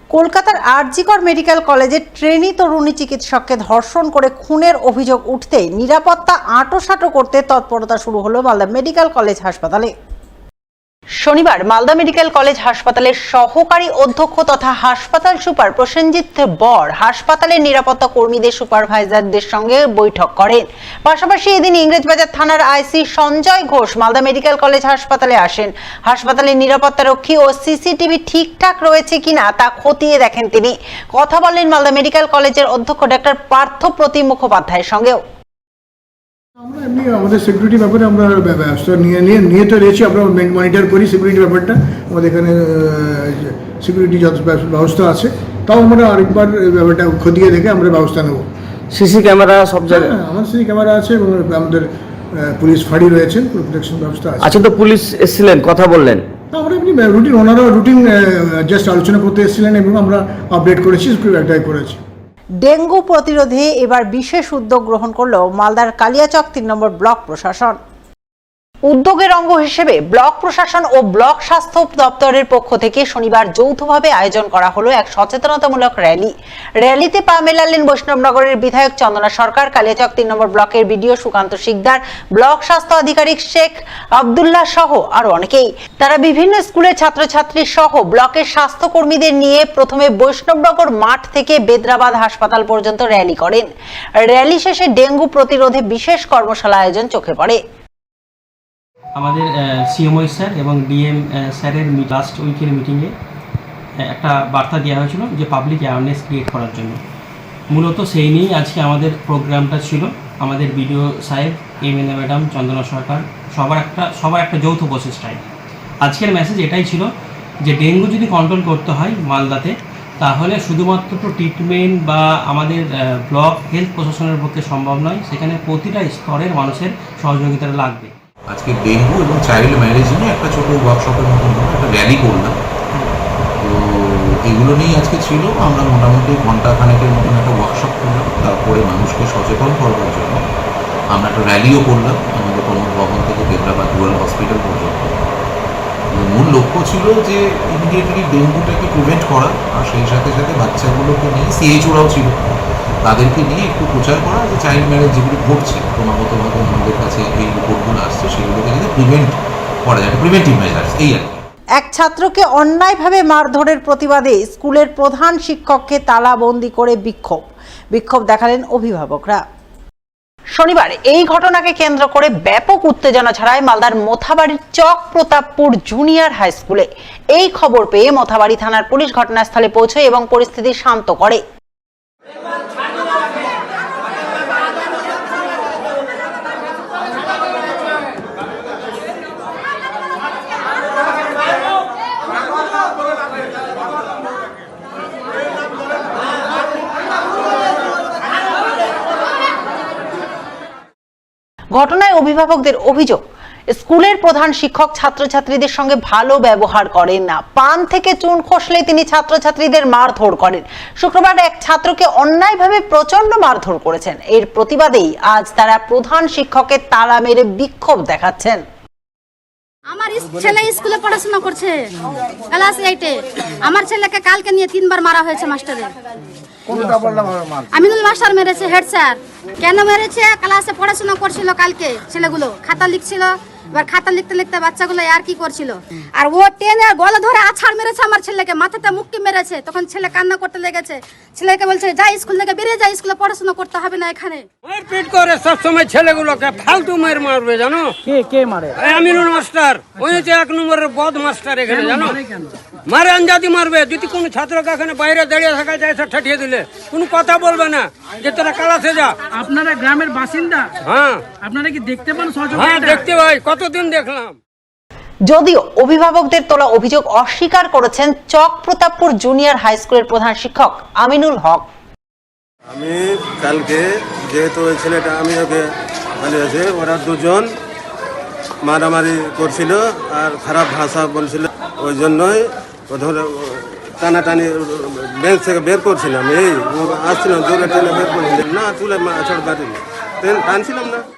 কলকাতার আরজিকর মেডিকেল কলেজে ট্রেনি তরুণী চিকিৎসককে ধর্ষণ করে খুনের অভিযোগ উঠতেই নিরাপত্তা আঁটোসাঁটো করতে তৎপরতা শুরু হলো মালদা মেডিকেল কলেজ হাসপাতালে। শনিবার মালদা মেডিকেল কলেজ হাসপাতালের সহকারী অধ্যক্ষ তথা হাসপাতাল সুপার প্রসেনজিৎ বর হাসপাতালের নিরাপত্তা কর্মীদের সুপারভাইজারদের সঙ্গে বৈঠক করেন। পাশাপাশি এদিন ইংরেজবাজার থানার আইসি সঞ্জয় ঘোষ মালদা মেডিকেল কলেজ হাসপাতালে আসেন। হাসপাতালের নিরাপত্তা রক্ষী ও সিসিটিভি ঠিকঠাক রয়েছে কিনা তা খতিয়ে দেখেন তিনি। কথা বলেন মালদা মেডিকেল কলেজের অধ্যক্ষ ডক্টর পার্থ প্রতিম মুখোপাধ্যায়ের সঙ্গেও। আমরা এমনি আমাদের সিকিউরিটি ব্যাপারে আমরা ব্যবস্থা নিয়ে তো রয়েছি, আমরা মনিটর করি সিকিউরিটি ব্যাপারটা। আমাদের এখানে সিকিউরিটি যত ব্যবস্থা আছে, তাও আমরা আরেকবার ব্যাপারটা খতিয়ে দেখে আমরা ব্যবস্থা নেব। সিসি ক্যামেরা সব জায়গায় আমার সিসি ক্যামেরা আছে এবং আমাদের পুলিশ ফাঁড়ি রয়েছেন, প্রোটেকশন ব্যবস্থা আছে। আচ্ছা, তো পুলিশ এসেছিলেন, কথা বললেন? আমরা এমনি ওনারা রুটিন জাস্ট আলোচনা করতে এসেছিলেন এবং আমরা আপডেট করেছি, একটাই করেছি। ডেঙ্গু প্রতিরোধে এবার বিশেষ উদ্যোগ গ্রহণ করল মালদার কালিয়াচক 3 নম্বর ব্লক প্রশাসন। উদ্যোগের অঙ্গ হিসেবে ব্লক প্রশাসন ও ব্লক স্বাস্থ্য দপ্তরের পক্ষ থেকে শনিবার যৌথভাবে আয়োজন করা হলো এক সচেতনতামূলক র্যালিতে পা মেলালেন বৈষ্ণবনগরের বিধায়ক চন্দনা সরকার, কালিয়াচক 3 নম্বর ব্লকের বিডিও সুকান্ত শিকদার, ব্লক স্বাস্থ্য আধিকারিক শেখ আব্দুল্লাহ সহ আরো অনেকেই। তারা বিভিন্ন স্কুলের ছাত্রছাত্রী সহ ব্লকের স্বাস্থ্যকর্মীদের নিয়ে প্রথমে বৈষ্ণবনগর মাঠ থেকে বেদরাবাদ হাসপাতাল পর্যন্ত র্যালি করেন। র্যালি শেষে ডেঙ্গু প্রতিরোধে বিশেষ কর্মশালা আয়োজন চোখে পড়ে। আমাদের সিএমও স্যার এবং ডিএম স্যারের লাস্ট উইকের মিটিংয়ে একটা বার্তা দেওয়া হয়েছিল যে পাবলিক অ্যাওয়ারনেস ক্রিয়েট করার জন্য। মূলত সেই নিয়েই আজকে আমাদের প্রোগ্রামটা ছিল। আমাদের বিডিও সাহেব, এমএলএ ম্যাডাম, চন্দনা সরকার সবার একটা যৌথ প্রচেষ্টায় আজকের মেসেজ এটাই ছিল যে ডেঙ্গু যদি কন্ট্রোল করতে হয় মালদাতে, তাহলে শুধুমাত্র ট্রিটমেন্ট বা আমাদের ব্লক হেলথ প্রশাসনের পক্ষে সম্ভব নয়, সেখানে প্রতিটা স্তরের মানুষের সহযোগিতা লাগবে। আজকে ডেঙ্গু এবং চাইল্ড ম্যারেজ নিয়ে একটা ছোটো ওয়ার্কশপের মতন একটা র্যালি করলাম। তো এগুলো নিয়েই আজকে ছিল। আমরা মোটামুটি ঘন্টাখানেকের মতন একটা ওয়ার্কশপ করলাম, তারপরে মানুষকে সচেতন করবার জন্য আমরা একটা র্যালিও করলাম আমাদের প্রমোদ ভবন থেকে বেদরাবাদ রুরাল হসপিটাল পর্যন্ত। মূল লক্ষ্য ছিল যে ইমিডিয়েটলি ডেঙ্গুটাকে প্রিভেন্ট করা, আর সেই সাথে সাথে বাচ্চাগুলোকে নিয়ে সিএইচওরাও ছিল, তাদেরকে নিয়ে একটু প্রচার করা যে চাইল্ড ম্যারেজ যেগুলো ঘটছে ক্রমাগতভাবে আমাদের কাছে এই রিপোর্টগুলো আসছে, সেগুলোকে যাতে প্রিভেন্ট করা যায়, প্রিভেন্টিভ মেজার্স এই আর কি। এক ছাত্রকে অন্যায়ভাবে মারধরের প্রতিবাদে স্কুলের প্রধান শিক্ষককে তালাবন্দি করে বিক্ষোভ দেখালেন অভিভাবকরা। শনিবার এই ঘটনাকে কেন্দ্র করে ব্যাপক উত্তেজনা ছড়ায় মালদার মোথাবাড়ির চক প্রতাপপুর জুনিয়র হাই স্কুলে। এই খবর পেয়ে মোথাবাড়ি থানার পুলিশ ঘটনাস্থলে পৌঁছয় এবং পরিস্থিতি শান্ত করে। ঘটনায় অভিভাবকদের অভিযোগ, স্কুলের প্রধান শিক্ষক ছাত্রছাত্রীদের সঙ্গে ভালো ব্যবহার করেন না। পান থেকে চুন খসলে তিনি ছাত্রছাত্রীদের মারধর করেন। শুক্রবার এক ছাত্রকে অন্যায়ভাবে প্রচন্ড মারধর করেছেন। এর প্রতিবাদেই আজ তারা প্রধান শিক্ষককে তালা মেরে বিক্ষোভ দেখাচ্ছেন। আমার ছেলে স্কুলে পড়াশোনা করছে ক্লাস 8-এ। আমার ছেলেকে কালকে নিয়ে 3 বার মারা হয়েছে মাস্টারের। আমিনুল মাস্টার মেরেছে, হেড স্যার। কেন মেরেছে? ক্লাসে পড়াশোনা করছিল, কালকে ছেলেগুলো খাতা লিখছিল, এবার খাতা লিখতে লিখতে বাচ্চাগুলো আর কি করছিল, আর ও টেনে গলা ধরে আছাড় মেরেছে আমার ছেলেকে, মাথাতে মুক্কি মেরেছে। তখন ছেলে কান্না করতে লেগেছে। ছেলেকে বলছে যা স্কুল থেকে বেরিয়ে যা, স্কুলে পড়াশোনা করতে হবে না এখানে। মারপিট করে সব সময় ছেলেগুলোকে ফালতু মারবে, জানো? কে মারে? আমিনুল মাস্টার, ওই যে 1 নম্বরের বদ মাস্টার এখানে, জানো? মারে আনজাদি মারবে। যদি কোনো ছাত্রকে এখানে বাইরে দাঁড়িয়ে থাকা যায়, সব ঠাঠিয়ে দিলে কোনো কথা বলবে না যে তোরা ক্লাসে যা। আপনারা গ্রামের বাসিন্দা? হ্যাঁ। আপনারা কি দেখতে পান সহযোগিতা? হ্যাঁ, দেখতে পাই, কতদিন দেখলাম। যদিও অভিভাবকদের তোলা অভিযোগ অস্বীকার করেছেন চক প্রতাপপুর জুনিয়র হাই স্কুলের প্রধান শিক্ষক আমিনুল হক। আমি কালকে যেহেতু ওই ছেলেটা, আমি ওকে ভালোবাসি, ওরা দুজন মারামারি করছিল আর খারাপ ভাষা বলছিল, ওই জন্যই টানাটানি বেঞ্চ থেকে বের করছিলাম। এই আসছিলাম, জোরে টেনে বের করছিলাম না, চুলে আছড় বাড়ি টানছিলাম না।